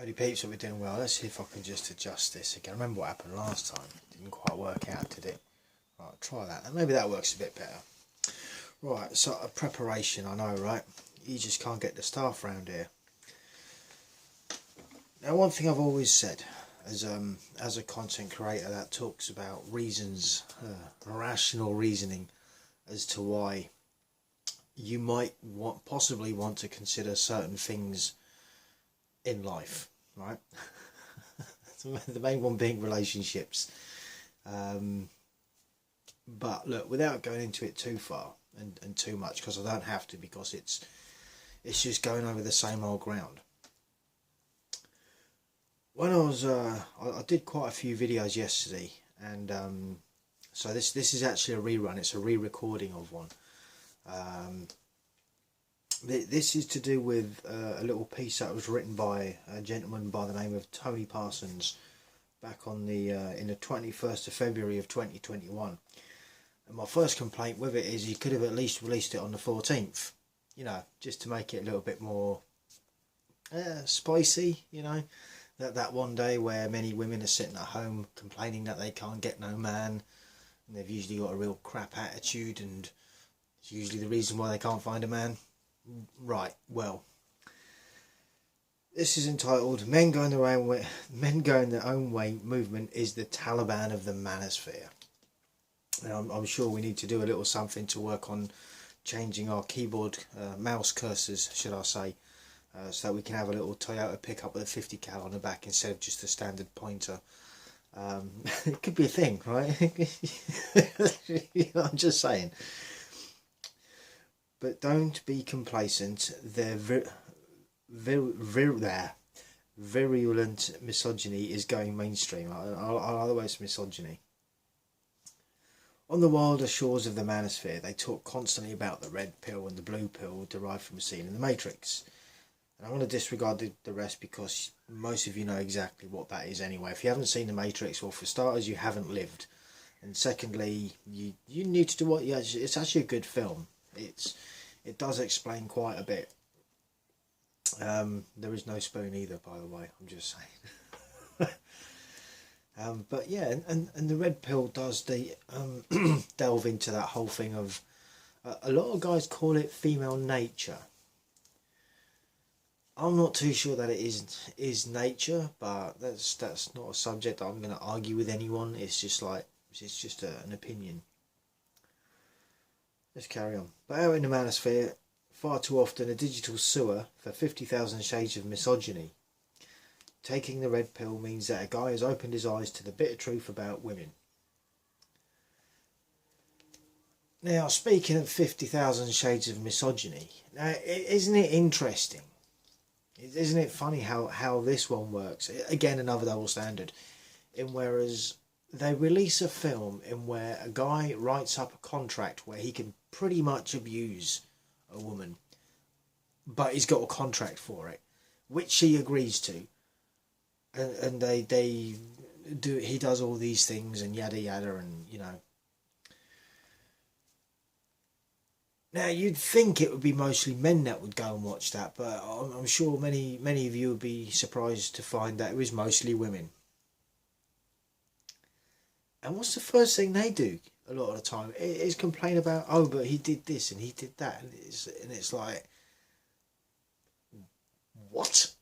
Howdy peeps, we're doing well. Let's see if I can just adjust this again. Remember what happened last time? It didn't quite work out, did it? Right, try that. Maybe that works a bit better. Right, so a preparation, I know, right? You just can't get the staff around here. Now, one thing I've always said, as a content creator that talks about reasons, rational reasoning as to why you might possibly want to consider certain things in life, right? The main one being relationships. But look, without going into it too far and too much, because I don't have to, because it's just going over the same old ground. When I was, I did quite a few videos yesterday, and so this is actually a rerun. It's a re-recording of one. This is to do with a little piece that was written by a gentleman by the name of Tony Parsons back on the in the 21st of February of 2021. And my first complaint with it is he could have at least released it on the 14th, you know, just to make it a little bit more spicy, you know. That one day where many women are sitting at home complaining that they can't get no man, and they've usually got a real crap attitude, and it's usually the reason why they can't find a man. Right, well, this is entitled Men Going Their Own Way Movement is the Taliban of the Manosphere. And I'm sure we need to do a little something to work on changing our keyboard mouse cursors, should I say, so that we can have a little Toyota pickup with a 50 cal on the back instead of just a standard pointer. It could be a thing, right? You know, I'm just saying. But don't be complacent. Their virulent misogyny is going mainstream. Otherwise, misogyny. On the wilder shores of the manosphere, they talk constantly about the red pill and the blue pill derived from a scene in the Matrix. And I want to disregard the rest because most of you know exactly what that is anyway. If you haven't seen the Matrix, well, for starters, you haven't lived. And secondly, you need to do what you actually... It's actually a good film. It does explain quite a bit. There is no spoon either, by the way. I'm just saying. But yeah, and the red pill does delve into that whole thing of a lot of guys call it female nature. I'm not too sure that it is nature, but that's not a subject that I'm going to argue with anyone. It's just an opinion. Let's carry on. But out in the manosphere, far too often a digital sewer for 50,000 shades of misogyny. Taking the red pill means that a guy has opened his eyes to the bitter truth about women. Now, speaking of 50,000 shades of misogyny, now, isn't it interesting? Isn't it funny how this one works? Again, another double standard. Whereas they release a film in where a guy writes up a contract where he can pretty much abuse a woman, but he's got a contract for it, which she agrees to, and they do. He does all these things and yada yada, and you know. Now you'd think it would be mostly men that would go and watch that, but I'm sure many of you would be surprised to find that it was mostly women. And what's the first thing they do a lot of the time? Is complain about, oh, but he did this and he did that. And it's like, what?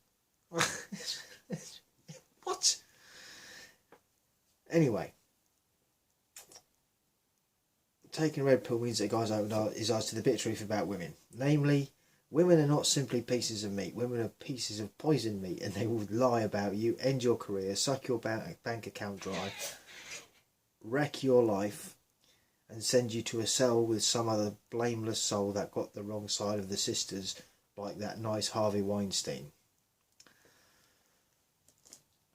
What? Anyway. Taking a red pill means that guys open his eyes to the bitter truth about women. Namely, women are not simply pieces of meat. Women are pieces of poisoned meat, and they will lie about you, end your career, suck your bank account dry, wreck your life, and send you to a cell with some other blameless soul that got the wrong side of the sisters, like that nice Harvey Weinstein.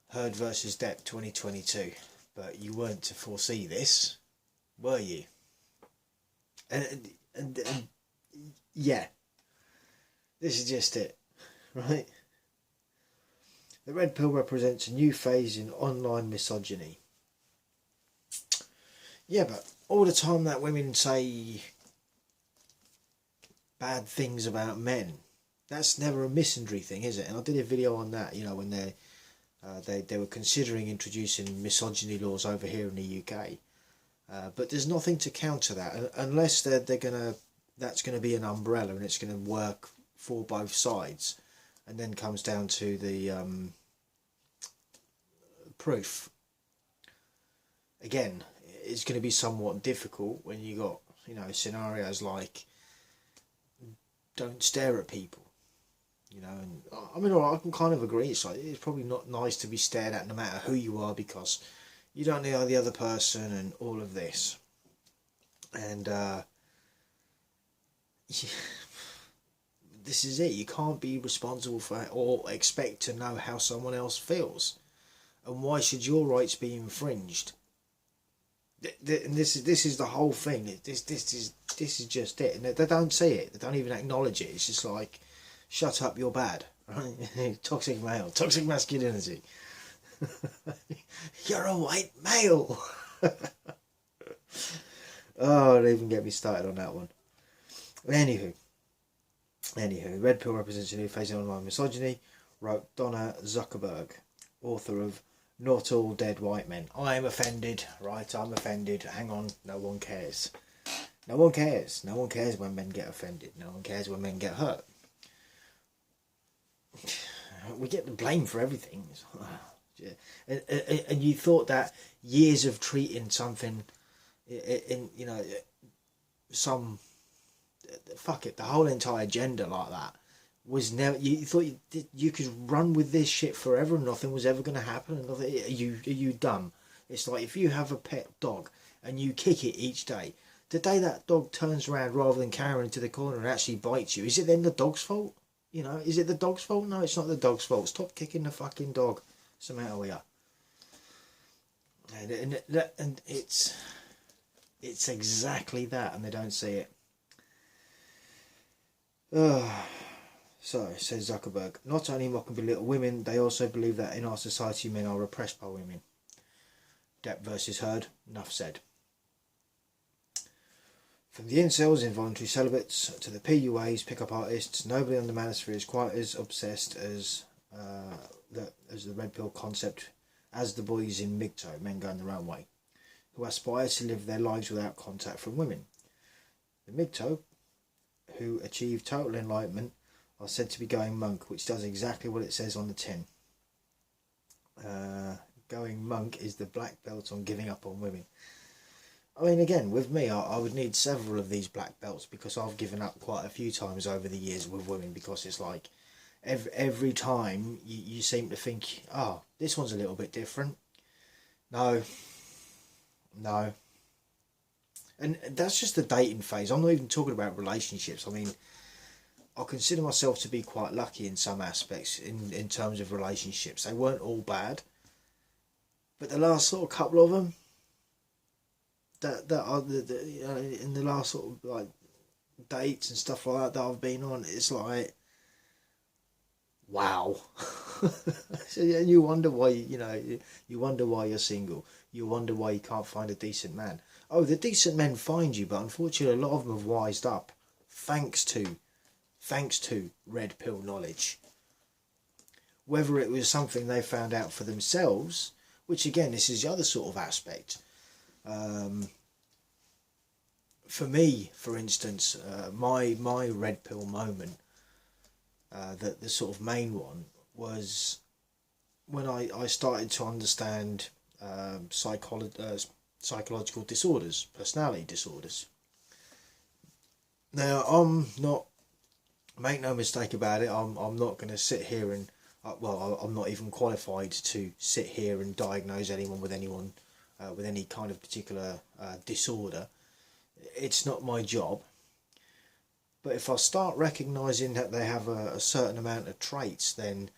Heard versus Depp 2022. But you weren't to foresee this, were you? And yeah, this is just it, right? The red pill represents a new phase in online misogyny. Yeah, but all the time that women say bad things about men, That's never a misandry thing, is it? And I did a video on that, you know, when they were considering introducing misogyny laws over here in the UK. But there's nothing to counter that unless that's gonna be an umbrella and it's gonna work for both sides, and then comes down to the proof. Again, it's going to be somewhat difficult when you got, you know, scenarios like don't stare at people, you know. And I mean, I can kind of agree. It's like it's probably not nice to be stared at no matter who you are, because you don't know the other person and all of this. And this is it. You can't be responsible for it or expect to know how someone else feels. And why should your rights be infringed? And this is the whole thing. This is just it. And they don't say it. They don't even acknowledge it. It's just like, shut up, you're bad. Right? Toxic male, toxic masculinity. You're a white male. Oh, don't even get me started on that one. Anywho, Red Pill represents a new phase of online misogyny, wrote Donna Zuckerberg, author of Not All Dead White Men. I'm offended, right? I'm offended. Hang on, no one cares. No one cares. No one cares when men get offended. No one cares when men get hurt. We get the blame for everything. And you thought that years of treating something in you know, some, fuck it, the whole entire gender like that was never, you thought you could run with this shit forever and nothing was ever going to happen, and nothing, are you dumb? It's like if you have a pet dog and you kick it each day, the day that dog turns around rather than carrying to the corner and actually bites you, is it then the dog's fault? You know, is it the dog's fault? No, it's not the dog's fault. Stop kicking the fucking dog. What's the matter with you? And it's exactly that, and they don't see it. So, says Zuckerberg, not only mocking belittle women, they also believe that in our society men are oppressed by women. Depp versus Heard, enough said. From the incels, involuntary celibates, to the PUAs, pick-up artists, nobody on the manosphere is quite as obsessed as the red pill concept as the boys in MGTOW, men going their own way, who aspire to live their lives without contact from women. The MGTOW, who achieve total enlightenment, are said to be going monk, which does exactly what it says on the tin. Going monk is the black belt on giving up on women. I mean, again, with me, I would need several of these black belts, because I've given up quite a few times over the years with women, because it's like every time you seem to think, oh, this one's a little bit different. No. And that's just the dating phase. I'm not even talking about relationships. I mean, I consider myself to be quite lucky in some aspects in terms of relationships. They weren't all bad, but the last sort of couple of them, that are you know, in the last sort of like dates and stuff like that I've been on, it's like, wow. So you wonder why, you wonder why you're single. You wonder why you can't find a decent man. Oh, the decent men find you, but unfortunately a lot of them have wised up thanks to red pill knowledge. Whether it was something they found out for themselves, which again, this is the other sort of aspect. For me, for instance, my red pill moment, the sort of main one, was when I started to understand psychological disorders, personality disorders. Now, I'm not, make no mistake about it, I'm not going to sit here and, I'm not even qualified to sit here and diagnose anyone with any kind of particular disorder. It's not my job. But if I start recognising that they have a certain amount of traits, then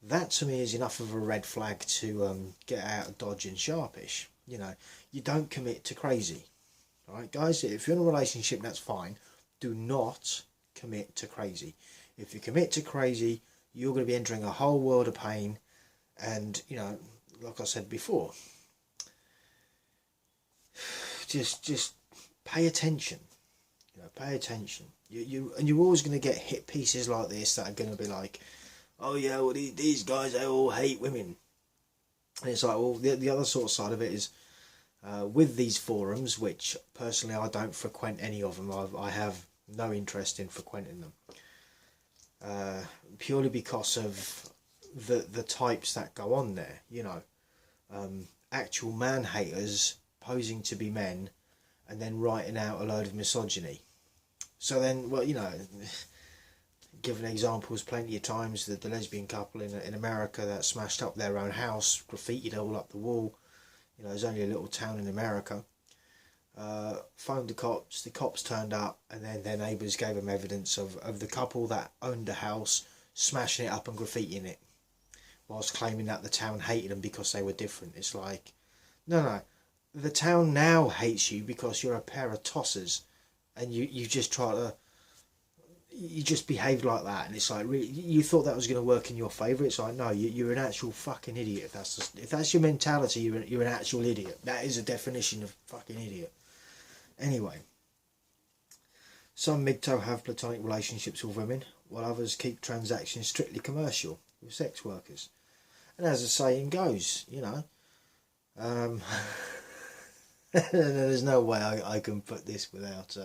that to me is enough of a red flag to get out of Dodge and Sharpish. You know, you don't commit to crazy. Alright guys, if you're in a relationship, that's fine. Do not commit to crazy. If you commit to crazy, you're going to be entering a whole world of pain. And, like I said before, just pay attention. Pay attention. And you're always going to get hit pieces like this that are going to be like, oh yeah, well these guys, they all hate women. And it's like, well, the other sort of side of it is, with these forums, which personally I don't frequent any of them. I have no interest in frequenting them, purely because of the types that go on there. You know, actual man haters posing to be men, and then writing out a load of misogyny. So then, well, you know, given examples plenty of times, the lesbian couple in America that smashed up their own house, graffitied all up the wall. You know, there's only a little town in America. Phoned the cops turned up, and then their neighbours gave them evidence of the couple that owned the house smashing it up and graffitiing it, whilst claiming that the town hated them because they were different. It's like, no, the town now hates you because you're a pair of tossers, and you just behaved like that, and it's like, really, you thought that was going to work in your favour. It's like, no, you're an actual fucking idiot. If that's your mentality, you're an actual idiot. That is a definition of fucking idiot. Anyway, some MGTOW have platonic relationships with women, while others keep transactions strictly commercial with sex workers. And as the saying goes, you know, there's no way I can put this without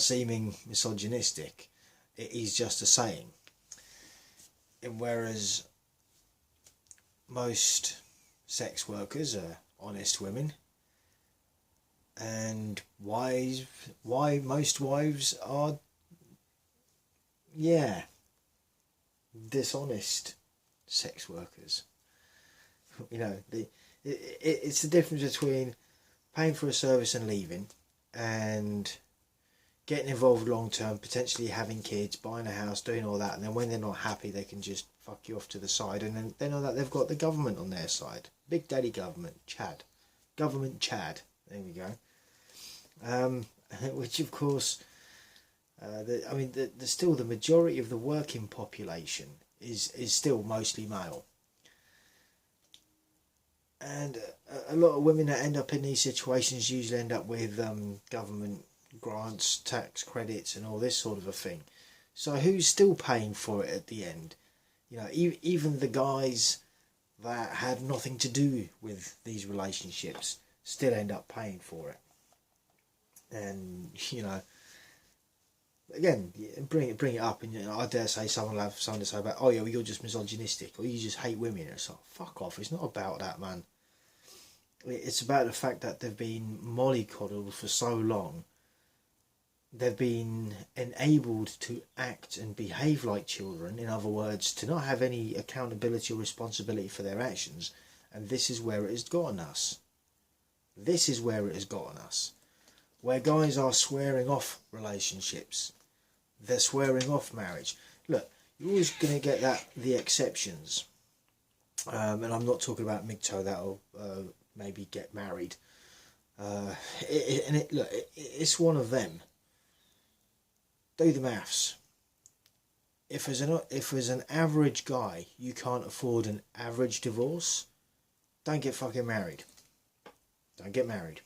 seeming misogynistic. It is just a saying. And whereas most sex workers are honest women, and why most wives are, yeah, dishonest sex workers. You know, it's the difference between paying for a service and leaving, and getting involved long term, potentially having kids, buying a house, doing all that, and then when they're not happy, they can just fuck you off to the side, and then they know that they've got the government on their side. Big Daddy government, Chad. Government Chad. There we go. Which of course, still the majority of the working population is still mostly male. And a lot of women that end up in these situations usually end up with government grants, tax credits, and all this sort of a thing. So who's still paying for it at the end? You know, even the guys that had nothing to do with these relationships still end up paying for it. And, you know, again, bring it up, and, you know, I dare say someone will have something to say about, oh yeah, well, you're just misogynistic, or you just hate women. It's like, fuck off. It's not about that, man. It's about the fact that they've been mollycoddled for so long. They've been enabled to act and behave like children, in other words, to not have any accountability or responsibility for their actions, and this is where it has gotten us. This is where it has gotten us. Where guys are swearing off relationships. They're swearing off marriage. Look, you're always going to get the exceptions. And I'm not talking about MGTOW that'll maybe get married. It's one of them. Do the maths. If as an average guy you can't afford an average divorce, don't get fucking married. Don't get married.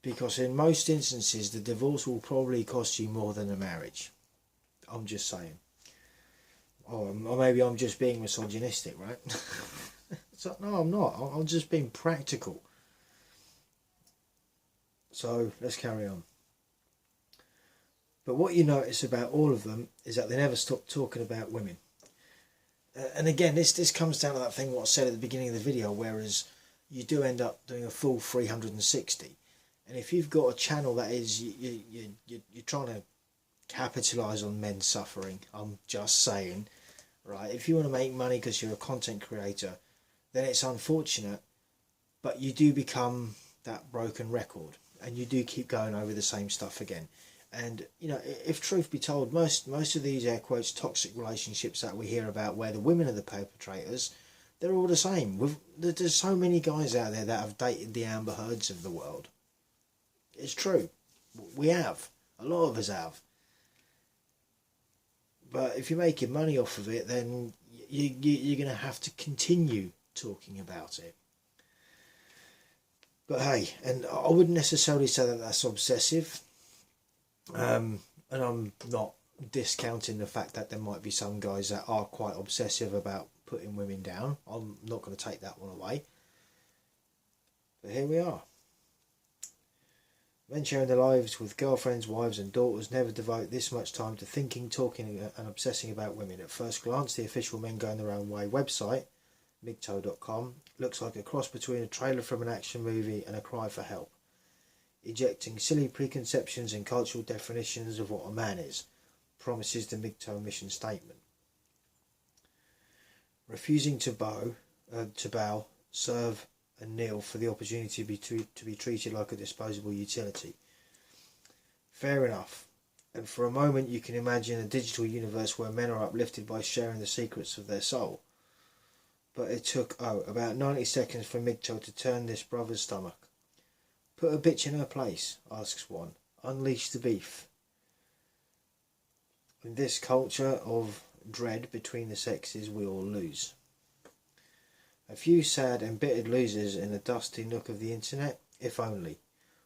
Because in most instances the divorce will probably cost you more than a marriage. I'm just saying. Or maybe I'm just being misogynistic, right? It's like, no, I'm not. I'm just being practical. So let's carry on. But what you notice about all of them is that they never stop talking about women. And again, this comes down to that thing what I said at the beginning of the video, whereas you do end up doing a full 360. And if you've got a channel that is, you're trying to capitalise on men's suffering, I'm just saying, right? If you want to make money because you're a content creator, then it's unfortunate, but you do become that broken record, and you do keep going over the same stuff again. And, you know, if truth be told, most of these, air quotes, toxic relationships that we hear about where the women are the perpetrators, they're all the same. There's so many guys out there that have dated the Amber Heards of the world. It's true. We have. A lot of us have. But if you're making money off of it, then you're going to have to continue talking about it. But hey, and I wouldn't necessarily say that that's obsessive. And I'm not discounting the fact that there might be some guys that are quite obsessive about putting women down. I'm not going to take that one away. But here we are. Men sharing their lives with girlfriends, wives and daughters never devote this much time to thinking, talking and obsessing about women. At first glance, the official Men Going Their Own Way website, migto.com, looks like a cross between a trailer from an action movie and a cry for help, ejecting silly preconceptions and cultural definitions of what a man is, promises the MGTOW mission statement. Refusing to bow, serve and kneel for the opportunity to be treated like a disposable utility. Fair enough. And for a moment you can imagine a digital universe where men are uplifted by sharing the secrets of their soul. But it took, about 90 seconds for MGTOW to turn this brother's stomach. Put a bitch in her place, asks one. Unleash the beef. In this culture of dread between the sexes, we all lose. A few sad, embittered losers in a dusty nook of the internet, if only.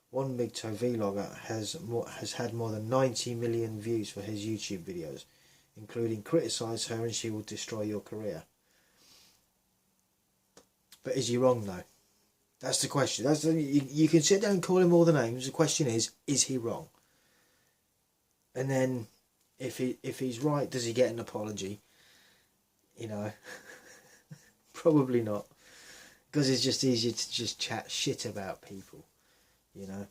One MGTOW vlogger has had more than 90 million views for his YouTube videos, including criticise her and she will destroy your career. But is he wrong though? That's the question. You can sit down and call him all the names. The question is he wrong? And then if he's right, does he get an apology? You know, probably not, because it's just easier to just chat shit about people, you know.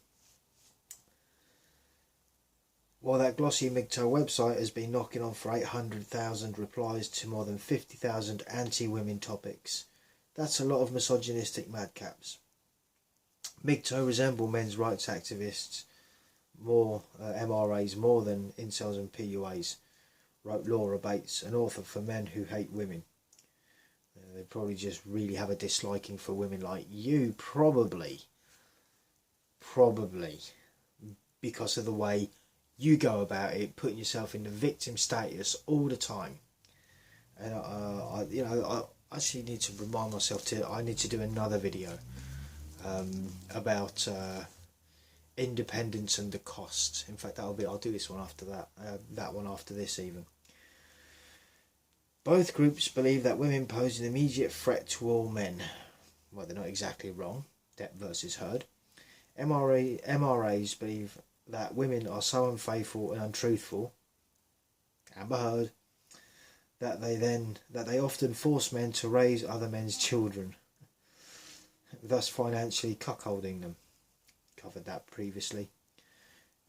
While that glossy MGTOW website has been knocking on for 800,000 replies to more than 50,000 anti-women topics, that's a lot of misogynistic madcaps. MGTOW resemble men's rights activists, more MRAs more than incels and PUAs, wrote Laura Bates, an author for Men Who Hate Women. They probably just really have a disliking for women like you, probably, because of the way you go about it, putting yourself in the victim status all the time. And I actually need to remind myself I need to do another video about independence and the cost. In fact, I'll do this one after that one after this even. Both groups believe that women pose an immediate threat to all men. Well, they're not exactly wrong. Depp versus Heard. MRAs believe that women are so unfaithful and untruthful, Amber Heard, that they often force men to raise other men's children, thus financially cuckolding them. Covered that previously.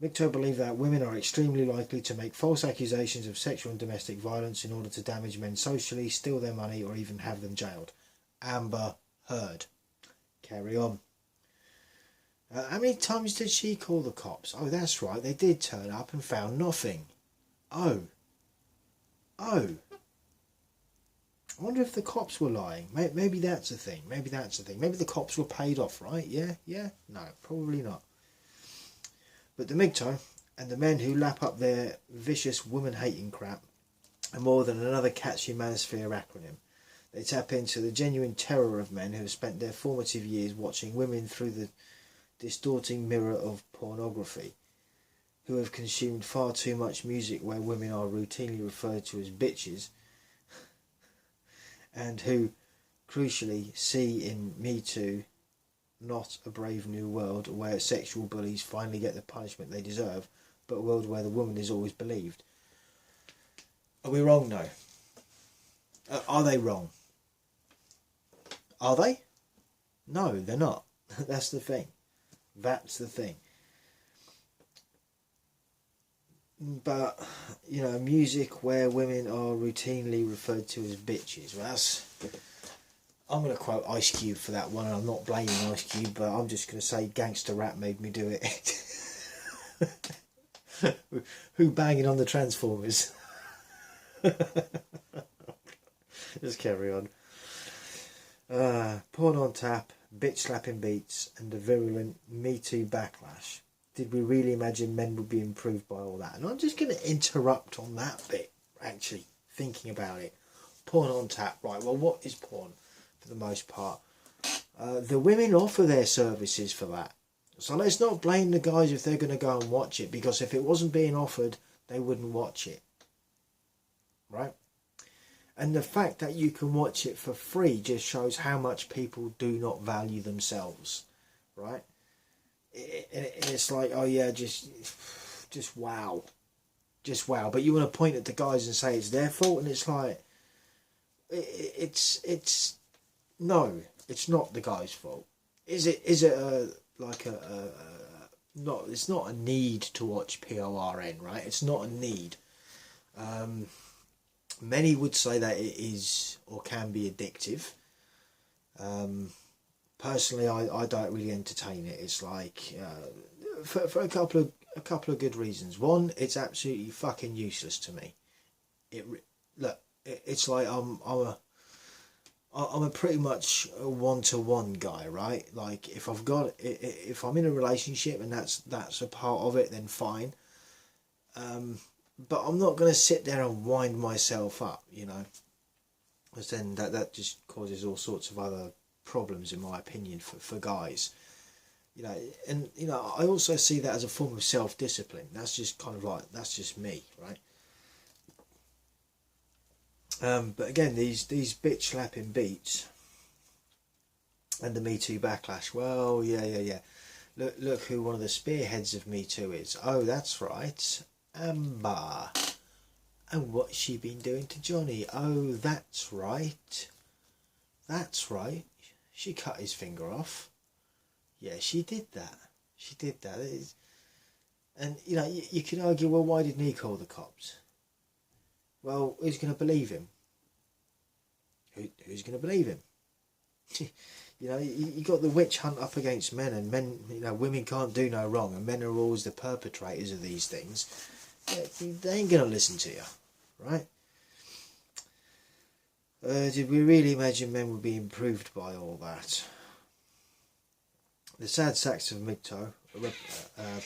MGTOW believe that women are extremely likely to make false accusations of sexual and domestic violence in order to damage men socially, steal their money or even have them jailed. Amber Heard. Carry on. How many times did she call the cops? Oh, that's right, they did turn up and found nothing. Oh. I wonder if the cops were lying. Maybe that's a thing. Maybe the cops were paid off, right? Yeah? No, probably not. But the MGTOW and the men who lap up their vicious woman-hating crap are more than another catchy manosphere acronym. They tap into the genuine terror of men who have spent their formative years watching women through the distorting mirror of pornography, who have consumed far too much music where women are routinely referred to as bitches, and who, crucially, see in Me Too not a brave new world where sexual bullies finally get the punishment they deserve, but a world where the woman is always believed. Are we wrong though? Are they wrong? Are they? No, they're not. That's the thing. But, you know, music where women are routinely referred to as bitches. Well, I'm going to quote Ice Cube for that one, and I'm not blaming Ice Cube, but I'm just going to say gangster rap made me do it. Who banging on the Transformers? Just carry on. Porn on tap, bitch slapping beats, and a virulent Me Too backlash. Did we really imagine men would be improved by all that? And I'm just going to interrupt on that bit, actually, thinking about it. Porn on tap, right, well, what is porn for the most part? The women offer their services for that. So let's not blame the guys if they're going to go and watch it, because if it wasn't being offered, they wouldn't watch it, right? And the fact that you can watch it for free just shows how much people do not value themselves, right? It's like, oh yeah, just wow, just wow. But you want to point at the guys and say it's their fault, and it's like, it's no, it's not the guy's fault. Is it not? It's not a need to watch porn, right? It's not a need. Many would say that it is or can be addictive. Personally, I don't really entertain it. It's like for a couple of good reasons. One, it's absolutely fucking useless to me. It's like I'm a pretty much a one-to-one guy, right? Like if I'm in a relationship and that's a part of it, then fine. But I'm not going to sit there and wind myself up, because then that just causes all sorts of other problems, in my opinion, for guys. And I also see that as a form of self-discipline. That's just kind of like, that's just me, right? But again, these bitch slapping beats and the Me Too backlash. Well, yeah. Look who one of the spearheads of Me Too is. Oh, that's right, Amber. And what's she been doing to Johnny? Oh, that's right. That's right. She cut his finger off. Yeah, she did that. She did that. And you can argue, well, why didn't he call the cops? Well, who's going to believe him? Who's going to believe him? You got the witch hunt up against men, and men, women can't do no wrong, and men are always the perpetrators of these things. Yeah, they ain't going to listen to you, right? Did we really imagine men would be improved by all that? The sad sacks of Migto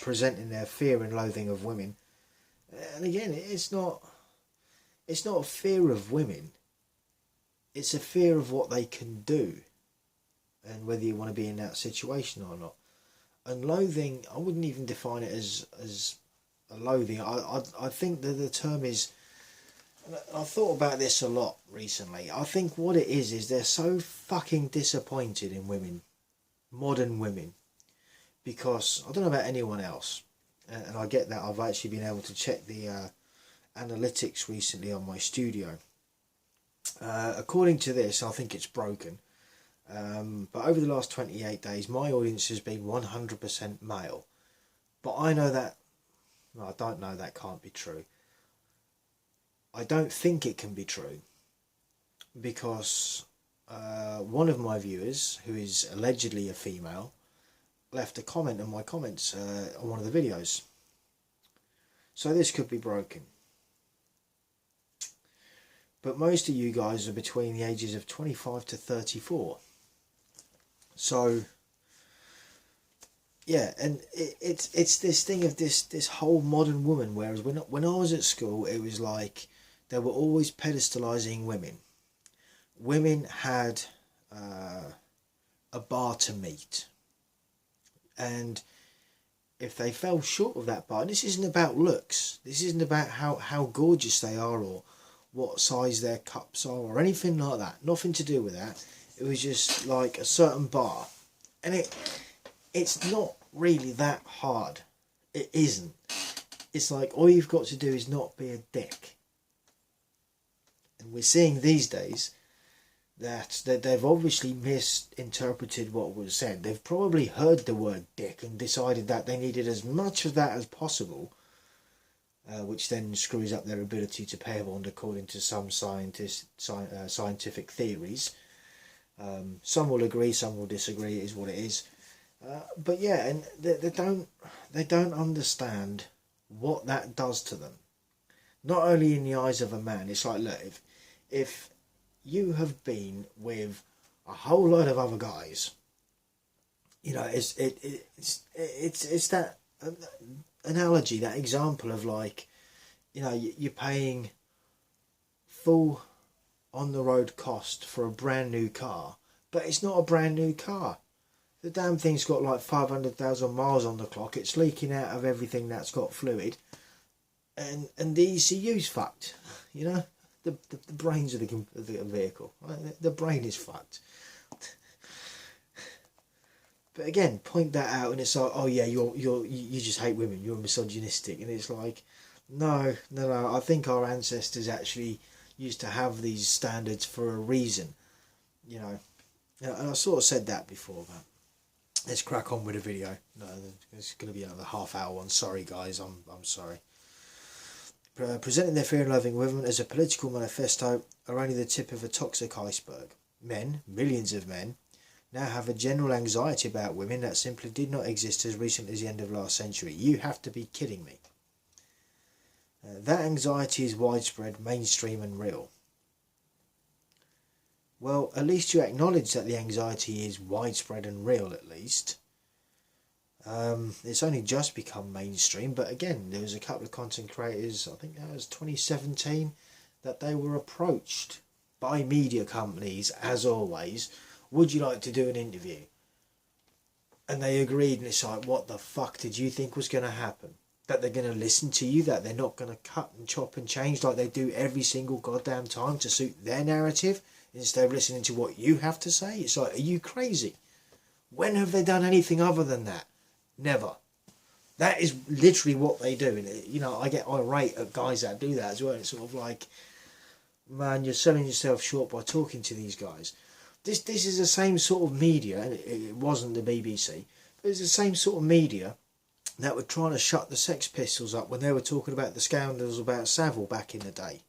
presenting their fear and loathing of women, and again, it's not a fear of women. It's a fear of what they can do, and whether you want to be in that situation or not. And loathing, I wouldn't even define it as a loathing. I think that the term is, and I've thought about this a lot recently. I think what it is they're so fucking disappointed in women, modern women, because I don't know about anyone else, and I get that. I've actually been able to check the analytics recently on my studio. According to this, I think it's broken. But over the last 28 days, my audience has been 100% male. But I know that, well, I don't know, that can't be true. I don't think it can be true, because one of my viewers, who is allegedly a female, left a comment on my comments on one of the videos. So this could be broken. But most of you guys are between the ages of 25 to 34. So, yeah, and it's this thing of this whole modern woman, whereas when I was at school, it was like they were always pedestalising women. Women had a bar to meet. And if they fell short of that bar, this isn't about looks. This isn't about how gorgeous they are or what size their cups are or anything like that. Nothing to do with that. It was just like a certain bar. And it's not really that hard. It isn't. It's like all you've got to do is not be a dick. And we're seeing these days that they've obviously misinterpreted what was said. They've probably heard the word dick and decided that they needed as much of that as possible, which then screws up their ability to pay a bond according to some scientific theories. Some will agree, some will disagree. It is what it is. But yeah, and they don't understand what that does to them. Not only in the eyes of a man. It's like, look, if you have been with a whole load of other guys, it's that analogy, that example of like, you're paying full on the road cost for a brand new car, but it's not a brand new car. The damn thing's got like 500,000 miles on the clock. It's leaking out of everything that's got fluid. And the ECU's fucked. You know? The brains of the vehicle. Right? The brain is fucked. But again, point that out and it's like, oh yeah, you just hate women. You're misogynistic. And it's like, no. I think our ancestors actually used to have these standards for a reason. You know? And I sort of said that before, but let's crack on with the video. No, it's going to be another half-hour one. Sorry, guys. I'm sorry. Presenting their fear and loathing women as a political manifesto are only the tip of a toxic iceberg. Men, millions of men, now have a general anxiety about women that simply did not exist as recently as the end of last century. You have to be kidding me. That anxiety is widespread, mainstream and real. Well, at least you acknowledge that the anxiety is widespread and real, at least. It's only just become mainstream, but again, there was a couple of content creators, I think that was 2017, that they were approached by media companies, as always, would you like to do an interview? And they agreed, and it's like, what the fuck did you think was going to happen? That they're going to listen to you, that they're not going to cut and chop and change like they do every single goddamn time to suit their narrative, instead of listening to what you have to say? It's like, are you crazy? When have they done anything other than that? Never. That is literally what they do. And, you know, I get irate at guys that do that as well. It's sort of like, man, you're selling yourself short by talking to these guys. This is the same sort of media, and it wasn't the BBC, but it's the same sort of media that were trying to shut the Sex Pistols up when they were talking about the scandals about Savile back in the day.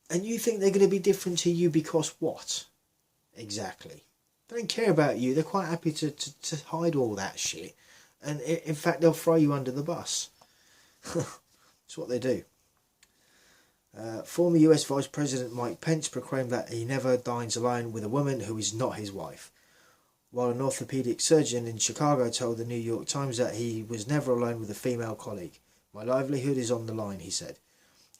And you think they're going to be different to you because what? Exactly. They don't care about you. They're quite happy to hide all that shit. And in fact, they'll throw you under the bus. That's what they do. Former US Vice President Mike Pence proclaimed that he never dines alone with a woman who is not his wife, while an orthopedic surgeon in Chicago told the New York Times that he was never alone with a female colleague. My livelihood is on the line, he said.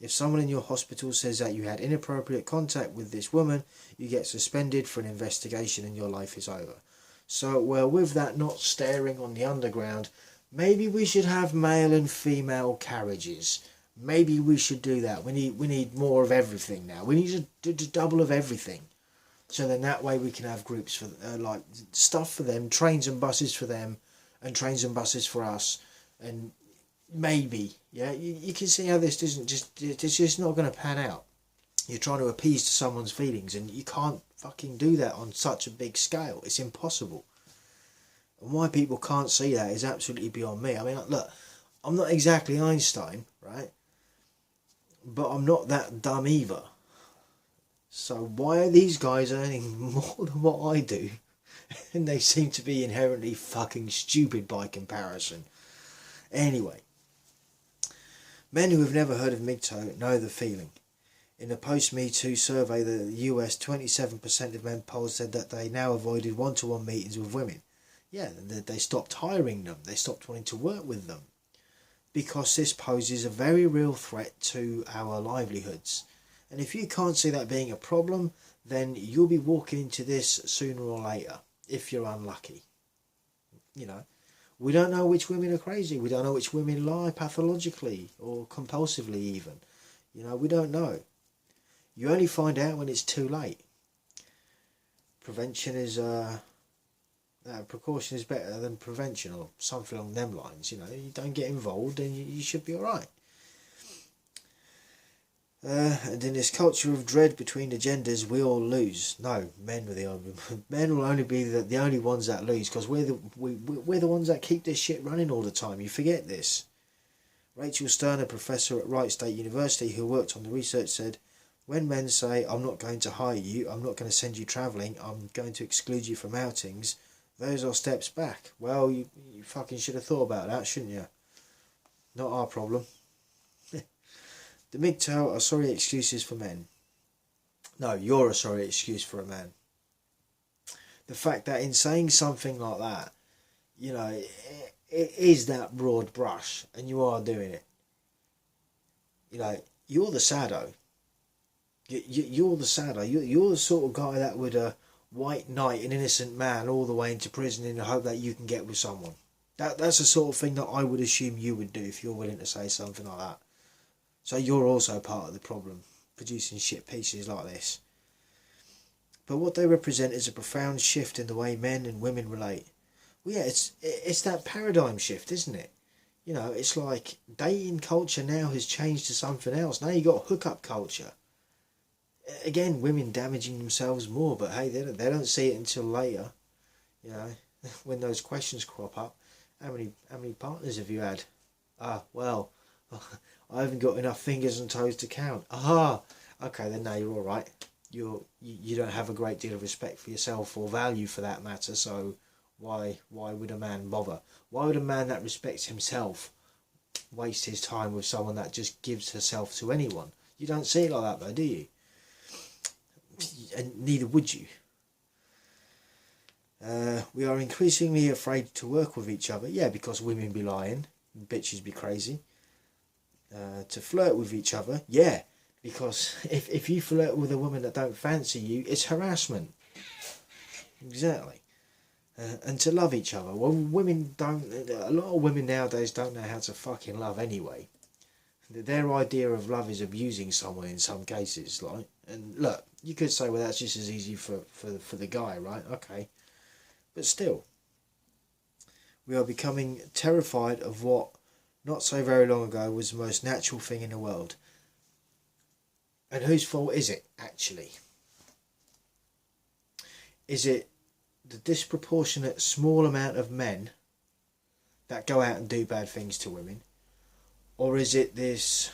If someone in your hospital says that you had inappropriate contact with this woman, you get suspended for an investigation and your life is over. So, well, with that not staring on the underground, maybe we should have male and female carriages. Maybe we should do that. We need more of everything now. We need to do double of everything. So then that way we can have groups for like stuff for them, trains and buses for them, and trains and buses for us. And maybe, yeah, you can see how this isn't just, it's just not going to pan out. You're trying to appease to someone's feelings, and you can't fucking do that on such a big scale. It's impossible. And why people can't see that is absolutely beyond me. I mean, look, I'm not exactly Einstein, right? But I'm not that dumb either. So why are these guys earning more than what I do? And they seem to be inherently fucking stupid by comparison. Anyway. Men who have never heard of MGTOW know the feeling. In a post-Me Too survey, the US 27% of men polled said that they now avoided one-to-one meetings with women. Yeah, they stopped hiring them. They stopped wanting to work with them. Because this poses a very real threat to our livelihoods. And if you can't see that being a problem, then you'll be walking into this sooner or later, if you're unlucky. You know, we don't know which women are crazy. We don't know which women lie pathologically or compulsively even. You know, we don't know. You only find out when it's too late. Prevention is... precaution is better than prevention, or something along them lines. You know, you don't get involved and you should be alright. And in this culture of dread between the genders, we all lose. No, men will only be the only ones that lose, because we're the ones that keep this shit running all the time. You forget this. Rachel Stern, a professor at Wright State University who worked on the research, said, when men say, I'm not going to hire you, I'm not going to send you travelling, I'm going to exclude you from outings, those are steps back. Well, you fucking should have thought about that, shouldn't you? Not our problem. The MGTOW are sorry excuses for men. No, you're a sorry excuse for a man. The fact that in saying something like that, you know, it is that broad brush, and you are doing it. You know, you're the sado. You're the sado. You're the sort of guy that would white knight an innocent man all the way into prison in the hope that you can get with someone. That's the sort of thing that I would assume you would do if you're willing to say something like that. So you're also part of the problem, producing shit pieces like this. But what they represent is a profound shift in the way men and women relate. Well, yeah, it's that paradigm shift, isn't it? You know, it's like dating culture now has changed to something else. Now you got hookup culture. Again, women damaging themselves more, but hey, they don't see it until later. You know, when those questions crop up. How many partners have you had? Well, I haven't got enough fingers and toes to count. Okay, then now you're all right. You don't have a great deal of respect for yourself or value for that matter. So why would a man bother? Why would a man that respects himself waste his time with someone that just gives herself to anyone? You don't see it like that though, do you? And neither would you. We are increasingly afraid to work with each other. Yeah, because women be lying, bitches be crazy. To flirt with each other. Yeah, because if you flirt with a woman that don't fancy you, it's harassment. Exactly. And to love each other. Well, a lot of women nowadays don't know how to fucking love anyway. Their idea of love is abusing someone in some cases, like. And look, you could say, well, that's just as easy for the guy, right? Okay. But still, we are becoming terrified of what, not so very long ago, was the most natural thing in the world. And whose fault is it, actually? Is it the disproportionate small amount of men that go out and do bad things to women? Or is it this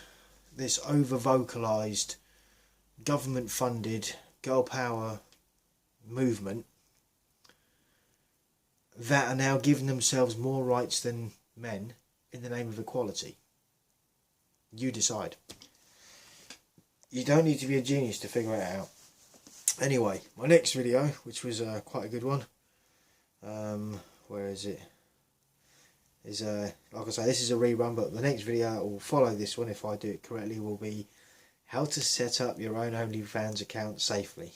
over-vocalised, government-funded girl power movement that are now giving themselves more rights than men in the name of equality? You decide. You don't need to be a genius to figure it out. Anyway, my next video, which was quite a good one, where is it? Is like I say, this is a rerun, but the next video that will follow this one, if I do it correctly, will be how to set up your own OnlyFans account safely.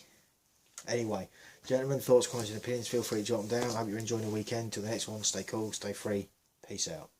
Anyway, gentlemen, thoughts, comments and opinions, feel free to jot them down. I hope you're enjoying the weekend. Till the next one, stay cool, stay free, peace out.